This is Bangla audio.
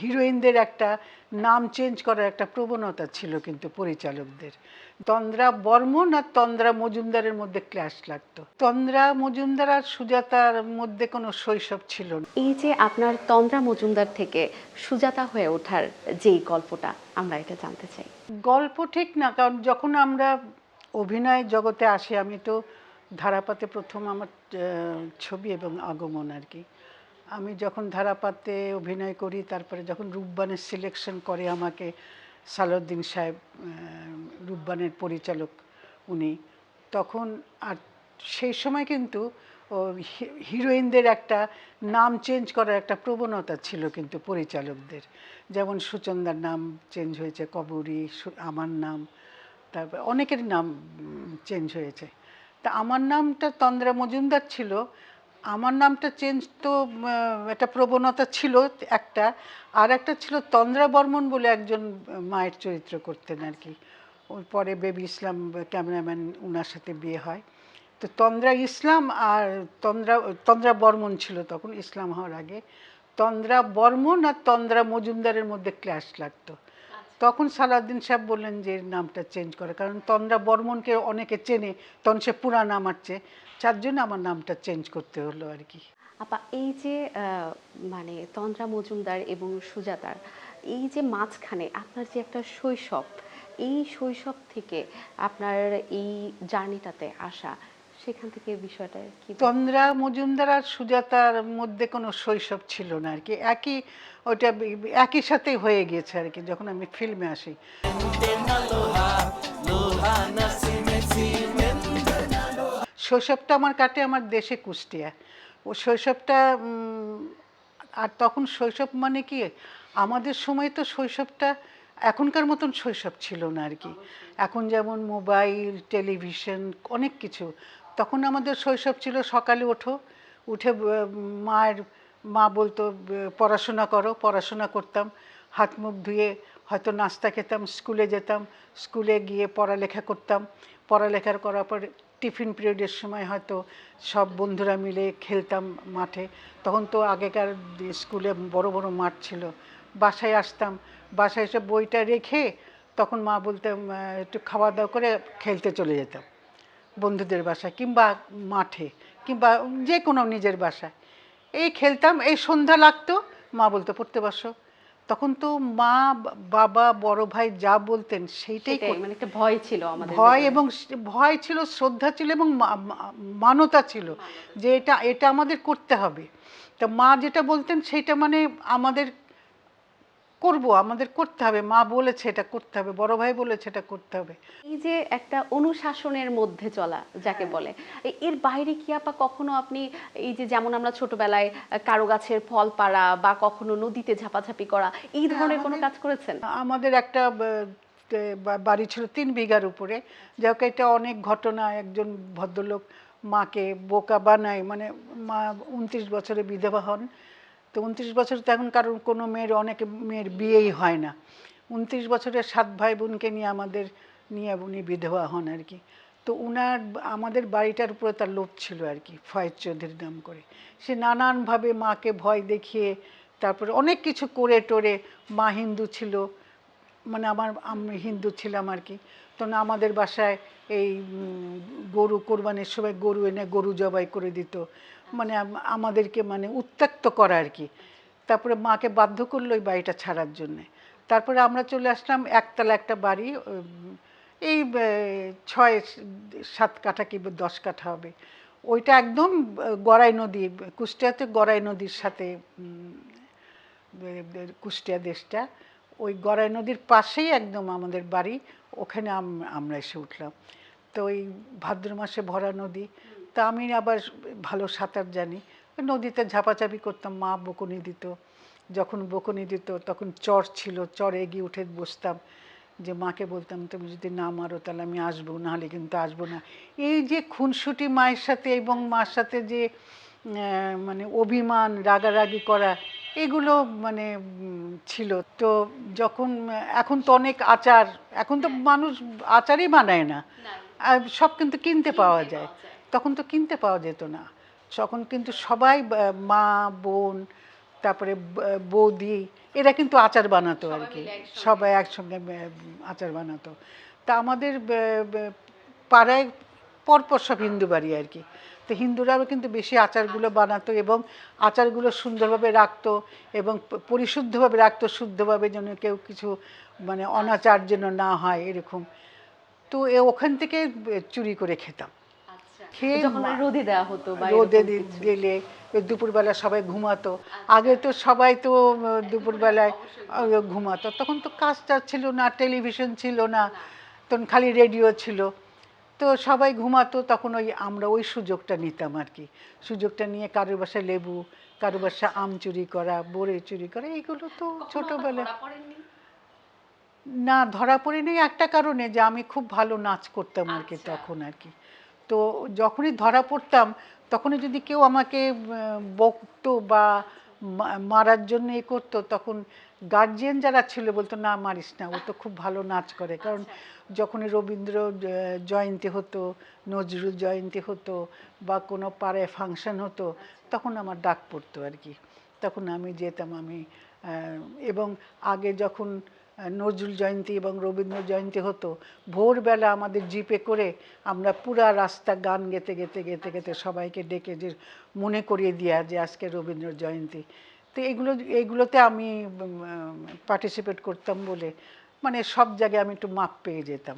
হিরোইনদের একটা নাম চেঞ্জ করার একটা প্রবণতা ছিল কিন্তু পরিচালকদের। তন্দ্রা বর্মন আর তন্দ্রা মজুমদারের মধ্যে ক্ল্যাশ লাগতো। তন্দ্রা মজুমদার আর সুজাতার মধ্যে কোনো শৈশব ছিল না। এই যে আপনার তন্দ্রা মজুমদার থেকে সুজাতা হয়ে ওঠার যেই গল্পটা, আমরা এটা জানতে চাই। গল্প ঠিক না, কারণ যখন আমরা অভিনয় জগতে আসি, আমি তো ধারাপাতে প্রথম আমার ছবি এবং আগমন আর কি। আমি যখন ধারাপাতে অভিনয় করি, তারপরে যখন রূপবানের সিলেকশন করে আমাকে সালাউদ্দিন সাহেব, রূপবানের পরিচালক উনি, তখন আর সেই সময় কিন্তু হিরোইনদের একটা নাম চেঞ্জ করার একটা প্রবণতা ছিল কিন্তু পরিচালকদের। যেমন সুচন্দার নাম চেঞ্জ হয়েছে, কবরী, আমার নাম, তারপর অনেকের নাম চেঞ্জ হয়েছে। তা আমার নামটা তন্দ্রা মজুমদার ছিল। আমার নামটা চেঞ্জ তো একটা প্রবণতা ছিল একটা, আর একটা ছিল তন্দ্রা বর্মন বলে একজন মায়ের চরিত্র করতেন আর কি। ওর পরে বেবি ইসলাম ক্যামেরাম্যান, ওনার সাথে বিয়ে হয়। তো তন্দ্রা ইসলাম আর তন্দ্রা বর্মন ছিল তখন, ইসলাম হওয়ার আগে। তন্দ্রা বর্মন আর তন্দ্রা মজুমদারের মধ্যে ক্ল্যাশ লাগতো। তখন সালাউদ্দিন সাহেব বললেন যে নামটা চেঞ্জ করে, কারণ তন্দ্রা বর্মনকে অনেকে চেনে, তখন সে পুরা নাম আসছে, যার জন্য আমার নামটা চেঞ্জ করতে হলো আর কি। আপা, এই যে মানে তন্দ্রা মজুমদার এবং সুজাতার এই যে মাঝখানে আপনার যে একটা শৈশব, এই শৈশব থেকে আপনার এই জার্নিটাতে আসা, সেখান থেকে বিষয়টা কি? তন্দ্রা মজুমদার আর সুজাতার মধ্যে কোনো শৈশব ছিল না আর কি, ওইটা একই সাথে হয়ে গিয়েছে আর কি যখন আমি ফিল্মে আসি। শৈশবটা আমার কাটে আমার দেশে, কুষ্টিয়া। ও শৈশবটা আর তখন শৈশব মানে কি, আমাদের সময় তো শৈশবটা এখনকার মতন শৈশব ছিল না আর কি। এখন যেমন মোবাইল, টেলিভিশন, অনেক কিছু। তখন আমাদের শৈশব ছিল সকালে ওঠো, উঠে মা বলতো পড়াশোনা করো, পড়াশোনা করতাম, হাত মুখ ধুয়ে হয়তো নাস্তা খেতাম, স্কুলে যেতাম, স্কুলে গিয়ে পড়ালেখা করতাম, পড়ালেখার করার পর টিফিন পিরিয়ডের সময় হয়তো সব বন্ধুরা মিলে খেলতাম মাঠে। তখন তো আগেকার স্কুলে বড় বড় মাঠ ছিল। বাসায় আসতাম, বাসায় এসে বইটা রেখে তখন মা বলতাম একটু খাওয়া দাওয়া করে খেলতে চলে যেতাম বন্ধুদের বাসায়, কিংবা মাঠে, কিংবা যে কোনো নিজের বাসায়। এই খেলতাম, এই সন্ধ্যা লাগতো, মা বলতো পড়তে বসো। তখন তো মা, বাবা, বড় ভাই যা বলতেন সেইটাই, মানে একটা ভয় ছিল আমাদের, ভয়, এবং ভয় ছিল, শ্রদ্ধা ছিল, এবং মানতা ছিল যে এটা এটা আমাদের করতে হবে। তা মা যেটা বলতেন সেইটা মানে আমাদের আমাদের করতে হবে, মা বলেছে এটা করতে হবে, বড় ভাই বলেছে এটা করতে হবে। এই যে একটা অনুশাসনের মধ্যে চলা যাকে বলে, এর বাইরে কি আপা কখনো আপনি এই যে যেমন আমরা ছোটবেলায় কারো গাছের ফল পাড়া বা কখনো নদীতে ঝাপাঝাপি করা, এই ধরনের কোনো কাজ করেছেন? আমাদের একটা বাড়ি ছিল 3 বিঘার উপরে, যাকে এটা অনেক ঘটনা। একজন ভদ্রলোক মাকে বোকা বানায়, মানে মা 29 বছরে বিধবা হন। তো 29 বছর তো এখন কারণ কোনো অনেক মেয়ের বিয়েই হয় না। 29 বছরের 7 ভাই বোনকে নিয়ে উনি বিধবা হন আর কি। তো আমাদের বাড়িটার উপরে তার লোভ ছিল আর কি, ফয়েজ চৌধুরীর নাম করে। সে নানানভাবে মাকে ভয় দেখিয়ে তারপরে অনেক কিছু করে টোরে, মা হিন্দু ছিল, মানে আমি হিন্দু ছিলাম আর কি। তো আমাদের বাসায় এই গরু কোরবানির সময় গরু এনে গরু জবাই করে দিত, মানে আমাদেরকে মানে উত্ত্যক্ত করা আর কি। তারপরে মাকে বাধ্য করলো ওই বাড়িটা ছাড়ার জন্যে। তারপরে আমরা চলে আসলাম, একতলা একটা বাড়ি, এই 6-7 কাঠা কি 10 কাঠা হবে। ওইটা একদম গড়াই নদী, কুষ্টিয়াতে গড়াই নদীর সাথে কুষ্টিয়া দেশটা, ওই গড়াই নদীর পাশেই একদম আমাদের বাড়ি। ওখানে আমরা এসে উঠলাম। তো ওই ভাদ্র মাসে ভরা নদী, তা আমি আবার ভালো সাঁতার জানি, ওই নদীতে ঝাপাঝাপি করতাম, মা বকুনি দিত। যখন বকুনি দিত তখন চর ছিল, চরে গিয়ে উঠে বসতাম, যে মাকে বলতাম তুমি যদি না মারো তাহলে আমি আসবো, নাহলে কিন্তু আসবো না। এই যে খুনসুটি মায়ের সাথে এবং মার সাথে যে মানে অভিমান, রাগারাগি করা, এগুলো মানে ছিল। তো যখন এখন তো অনেক আচার, এখন তো মানুষ আচারই বানায় না, আর সব কিন্তু কিনতে পাওয়া যায়। তখন তো কিনতে পাওয়া যেত না, তখন কিন্তু সবাই মা বোন তারপরে বৌদি, এরা কিন্তু আচার বানাতো আর কি, সবাই একসঙ্গে আচার বানাতো। তা আমাদের পাড়ায় পরপর সব হিন্দু বাড়ি আর কি, তো হিন্দুরাও কিন্তু বেশি আচারগুলো বানাতো এবং আচারগুলো সুন্দরভাবে রাখতো এবং পরিশুদ্ধভাবে রাখতো, শুদ্ধভাবে যেন কেউ কিছু মানে অনাচার যেন না হয় এরকম। তো ওখান থেকে চুরি করে খেতাম। খেয়ে যখন রোদে দেওয়া হতো বা রোদে এরকম কিছু। দিলে দুপুরবেলা সবাই ঘুমাতো। আগে তো সবাই তো দুপুরবেলায় ঘুমাতো, তখন তো কাজ টাজ ছিল না, টেলিভিশন ছিল না, তখন খালি রেডিও ছিল। তো সবাই ঘুমাতো, তখন আমরা ওই সুযোগটা নিতাম আর কি। সুযোগটা নিয়ে কারোর বাসায় লেবু, কারোর বাসায় আম চুরি করা, বড়ে চুরি করা, এইগুলো তো ছোটবেলায়। না, ধরা পড়িনি একটা কারণে, যে আমি খুব ভালো নাচ করতাম আর কি তখন আর কি। তো যখনই ধরা পড়তাম তখনই যদি কেউ আমাকে বকতো বা মারার জন্য করতো, তখন গার্জিয়ান যারা ছিল বলতো না মারিস না, ও তো খুব ভালো নাচ করে। কারণ যখনই রবীন্দ্র জয়ন্তী হতো, নজরুল জয়ন্তী হতো বা কোনো পাড়ায় ফাংশন হতো, তখন আমার ডাক পড়তো আর কি, তখন আমি যেতাম। এবং আগে যখন নজরুল জয়ন্তী এবং রবীন্দ্র জয়ন্তী হতো, ভোরবেলা আমাদের জিপে করে আমরা পুরা রাস্তা গান গেতে গেতে গেতে গেতে সবাইকে ডেকে যে মনে করিয়ে দেওয়া যে আজকে রবীন্দ্র জয়ন্তী। তো এইগুলোতে আমি পার্টিসিপেট করতাম বলে মানে সব জায়গায় আমি একটু মাপ পেয়ে যেতাম।